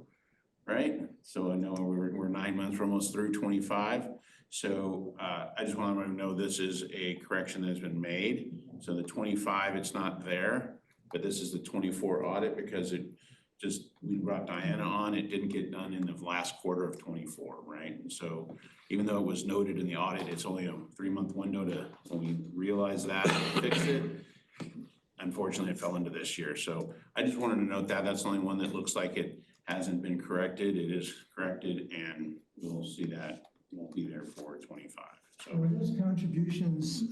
right? So I know we're 9 months, we're almost through 25. So I just want everyone to know this is a correction that has been made. So the 25, it's not there, but this is the 24 audit because we brought Diana on, it didn't get done in the last quarter of 24, right? And so even though it was noted in the audit, it's only a 3-month window to, when we realize that and fix it. Unfortunately, it fell into this year. So I just wanted to note that that's the only one that looks like it hasn't been corrected. It is corrected and we'll see that won't be there for 25. So Were those contributions,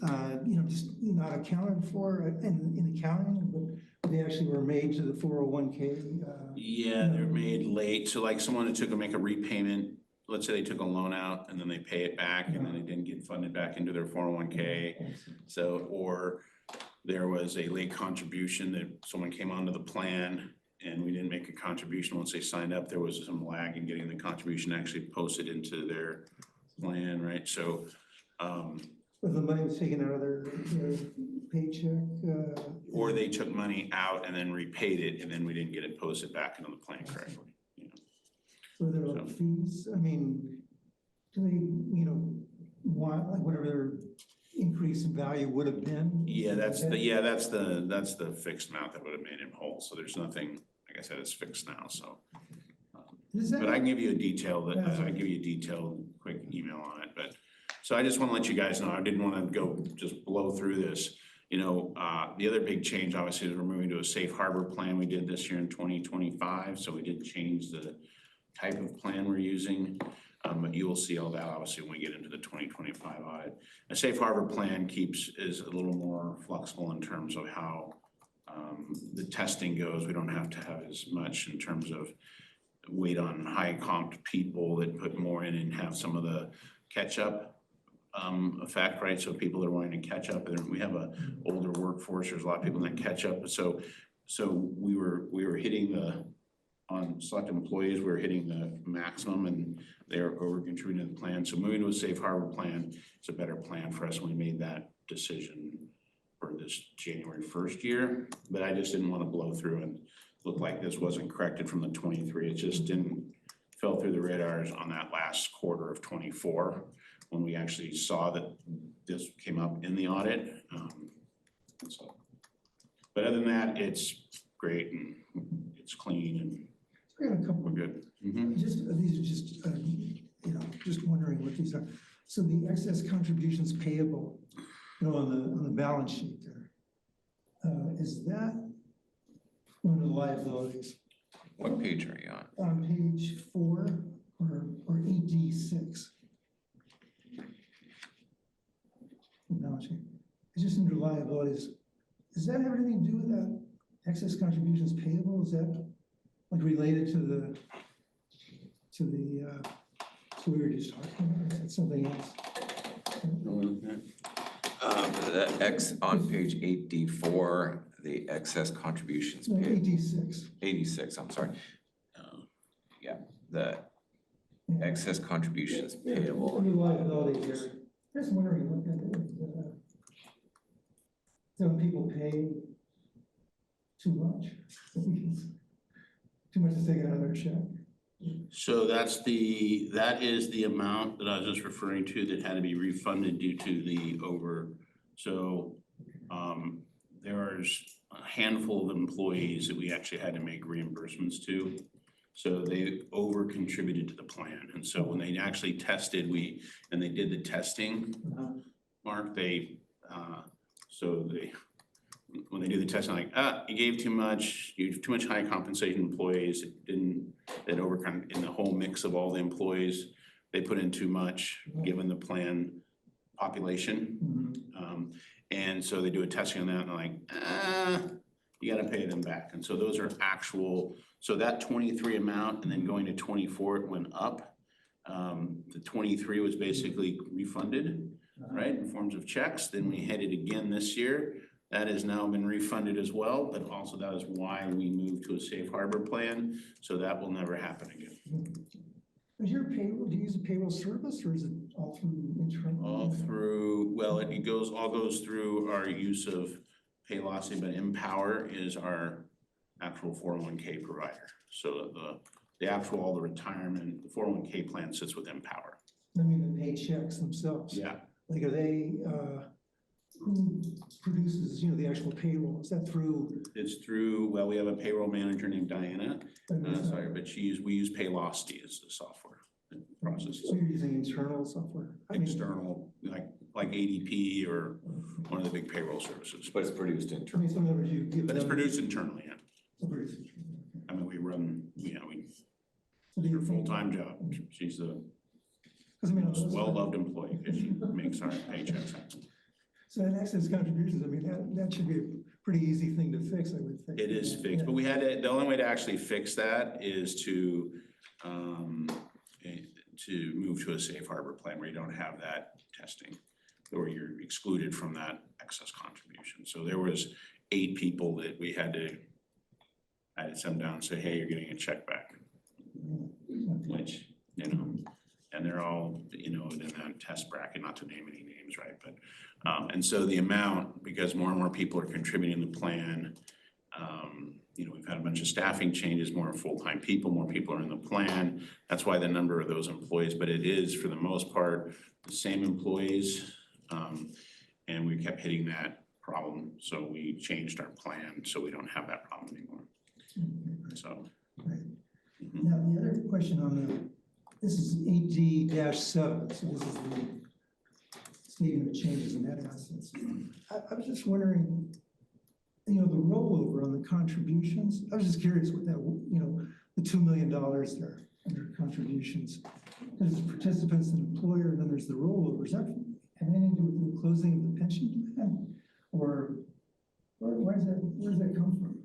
just not accounted for in accounting, but they actually were made to the 401k? yeah, they're made late. So like someone that make a repayment, let's say they took a loan out and then they pay it back and then they didn't get funded back into their 401k. So, or there was a late contribution that someone came onto the plan and we didn't make a contribution once they signed up. There was some lag in getting the contribution actually posted into their plan, right? So, The money was taken out of their paycheck? or they took money out and then repaid it and then we didn't get it posted back into the plan correctly. So there are fees, I mean, do they, want, like whatever their increase in value would have been? Yeah, that's the fixed amount that would have made him whole. So there's nothing, like I said, it's fixed now, so. But I can give you a detailed, quick email on it, but, so I just want to let you guys know, I didn't want to go just blow through this. The other big change obviously is we're moving to a safe harbor plan we did this year in 2025. So we did change the type of plan we're using. But you will see all that obviously when we get into the 2025 audit. A safe harbor plan is a little more flexible in terms of how the testing goes. We don't have to have as much in terms of wait on high comped people that put more in and have some of the catch up effect, right? So people that are wanting to catch up, and we have a older workforce, there's a lot of people that catch up. So we were hitting on select employees, we were hitting the maximum and they're over contributing to the plan. So moving to a safe harbor plan is a better plan for us when we made that decision for this January 1st year. But I just didn't want to blow through and look like this wasn't corrected from the 23. It just fell through the radars on that last quarter of 24 when we actually saw that this came up in the audit. But other than that, it's great and it's clean and We have a couple, we're good. these are just, just wondering what these are. So the excess contributions payable, on the balance sheet there, is that one of the liabilities? What page are you on? On page 4 or AD6. Balance sheet. It's just under liabilities. Does that have anything to do with that excess contributions payable? Is that like related to the so we were just talking about, is that something else? The X on page 8D4, the excess contributions No, paid. 86. 86, I'm sorry. Yeah, the excess contributions payable. Under liabilities there. Just wondering what that is. Some people pay too much. Too much is taken out of their check. So that is the amount that I was just referring to that had to be refunded due to the over. So there's a handful of employees that we actually had to make reimbursements to. So they over contributed to the plan. And so when they actually tested, and they did the testing, Mark, when they do the testing, like, you gave too much, you have too much high compensation employees, it overcome in the whole mix of all the employees, they put in too much given the plan population. And so they do a testing on that and they're like, you gotta pay them back. And so those are actual, so that 23 amount and then going to 24, it went up. The 23 was basically refunded. right, in forms of checks. Then we had it again this year. That has now been refunded as well, but also that is why we moved to a safe harbor plan. So that will never happen again. Is your payroll, do you use a payroll service or is it all through internal? All through, well, it all goes through our use of Paylocity, but Empower is our actual 401k provider. So the actual, all the retirement, the 401k plan sits with Empower. I mean, the paychecks themselves. Yeah, Like, are they, who produces, the actual payroll? Is that through? it's through, well, we have a payroll manager named Diana, sorry, but we use Paylocity as the software that processes. So you're using internal software? I mean, External, like ADP or one of the big payroll services. But it's produced I internally. mean, some of you give But it's them- produced internally, yeah. Oh, produced internally, okay. I mean, we run, So do her you- full-time job. She's the 'Cause I mean, most well-loved employee because she makes our paychecks happen. So in excess contributions, I mean, that should be a pretty easy thing to fix, I would think. It is fixed, Yeah. but the only way to actually fix that is to move to a safe harbor plan where you don't have that testing, or you're excluded from that excess contribution. So there was 8 people that we had to send down and say, hey, you're getting a check back, which, and they're all, in that test bracket, not to name any names, right? But, and so the amount, because more and more people are contributing to the plan, we've had a bunch of staffing changes, more full-time people, more people are in the plan. That's why the number of those employees, but it is for the most part, the same employees. And we kept hitting that problem. So we changed our plan so we don't have that problem anymore. So. Right. Mhm. Now, the other question on this is 8G-7, so this is the statement of changes in net assets. I was just wondering, the rollover on the contributions, I was just curious what that, the $2 million there under contributions. There's participants and employer, and then there's the rollover. Does that have anything to do with the closing of the pension plan? Or where does that come from?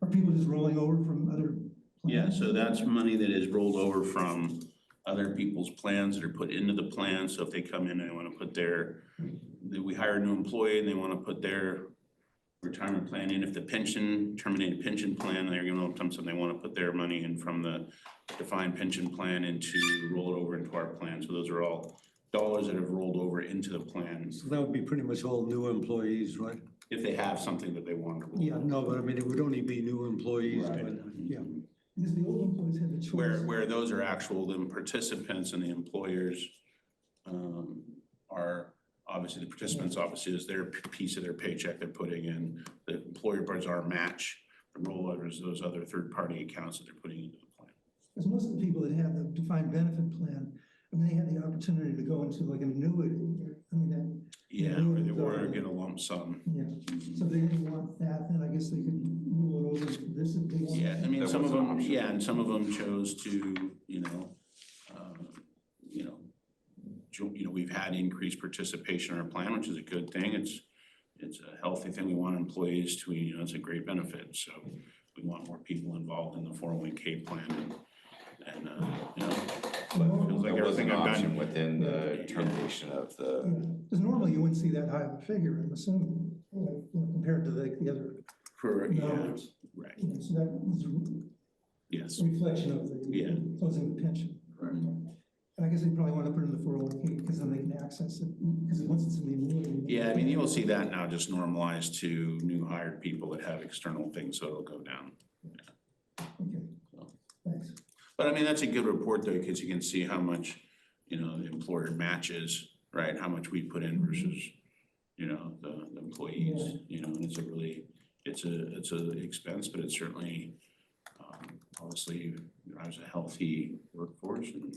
Are people just rolling over from other plans? Yeah, so that's money that is rolled over from other people's plans that are put into the plan. So if they come in and they want to put we hire a new employee and they want to put their retirement plan in. If the terminated pension plan, they're going to something, they want to put their money in from the defined pension plan roll it over into our plan. So those are all dollars that have rolled over into the plan. So that would be pretty much all new employees, right? If they have something that they want to roll. Yeah, no, but I mean, it would only be new employees Right. doing that, yeah. Because the old employees had the choice. Where those are actual, the participants and the employers are, obviously the participants obviously is their piece of their paycheck they're putting in. The employer parts are match, the rollovers, those other third-party accounts that they're putting into the plan. Because most of the people that had the defined benefit plan, I mean, they had the opportunity to go into like an annuity. I mean, that. Yeah, or get a lump sum. Yeah, so if they didn't want that, then I guess they could roll it over to this if they wanted. Yeah, I mean, That some was of an them, option. yeah, and some of them chose to, we've had increased participation in our plan, which is a good thing. It's a healthy thing. We want employees to, it's a great benefit. So we want more people involved in the 401k plan and but it feels like There was everything an I've option done. within the termination of the, Because normally you wouldn't see that high of a figure, I'm assuming, compared to the other numbers. Right, So that was yes. a reflection of Yeah. the closing the pension. And I guess they probably want to put it in the 401k because then they can access it, because once it's in the annuity. Yeah, I mean, you will see that now just normalized to new hired people that have external things, so it'll go down. Okay, thanks. But I mean, that's a good report though, because you can see how much, the employer matches, right? How much we put in versus, the employees, and it's a expense, but it's certainly, obviously drives a healthy workforce and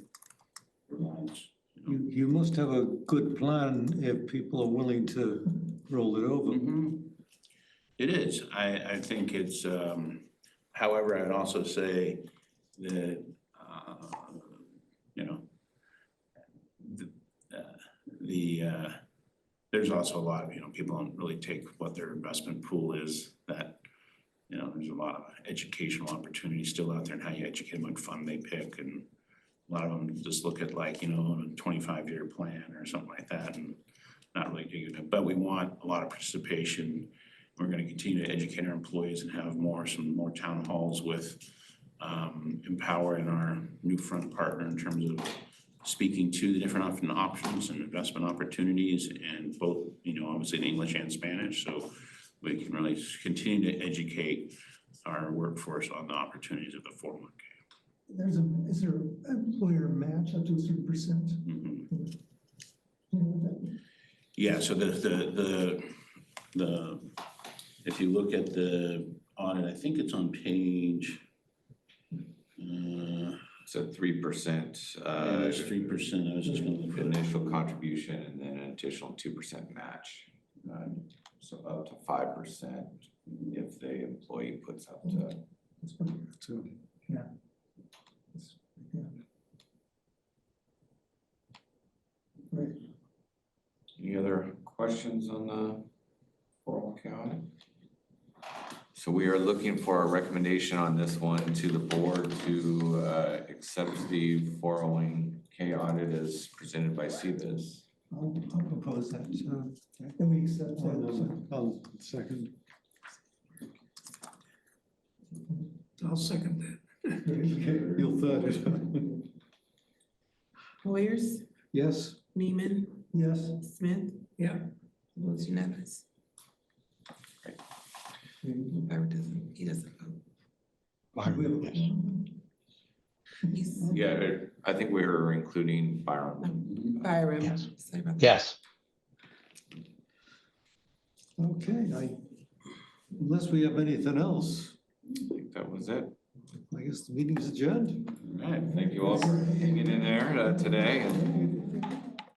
provides, You must have a good plan if people are willing to roll it over. Mhm. It is. I think it's, however, I'd also say that, there's also a lot of, people don't really take what their investment pool is, that, there's a lot of educational opportunities still out there and how you educate them, what fund they pick and, A lot of them just look at like, you know, a 25-year plan or something like that and not really digging it. But we want a lot of participation. We're gonna continue to educate our employees and have some more town halls with Empower and our new front partner in terms of speaking to the different options and investment opportunities, and both, you know, obviously in English and Spanish. So we can really continue to educate our workforce on the opportunities of the 401k. Is there an employer match up to a certain percent? Mhm. You know what that- Yeah, so the, if you look at the audit, I think it's on page, It's a 3%. it's 3%, I was just gonna look at it. Initial contribution and then an additional 2% match. So up to 5% if the employee puts up to. That's pretty good too. Yeah. Yeah. Right. Any other questions on the 401k audit? So we are looking for a recommendation on this one to the board to accept the 401k audit as presented by CBIZ. I'll propose that, and we accept that. I'll second. I'll second that. You'll third it. Boyers, Yes, Neiman, Yes. Smith, Yeah, votes unanimous. Byron doesn't, he doesn't vote. Byron, yes. He's, Yeah, I think we were including Byron. Byron. Yes. Sorry about that. Yes. okay, unless we have anything else, I think that was it. I guess the meeting's adjourned. All right, thank you all for hanging in there today and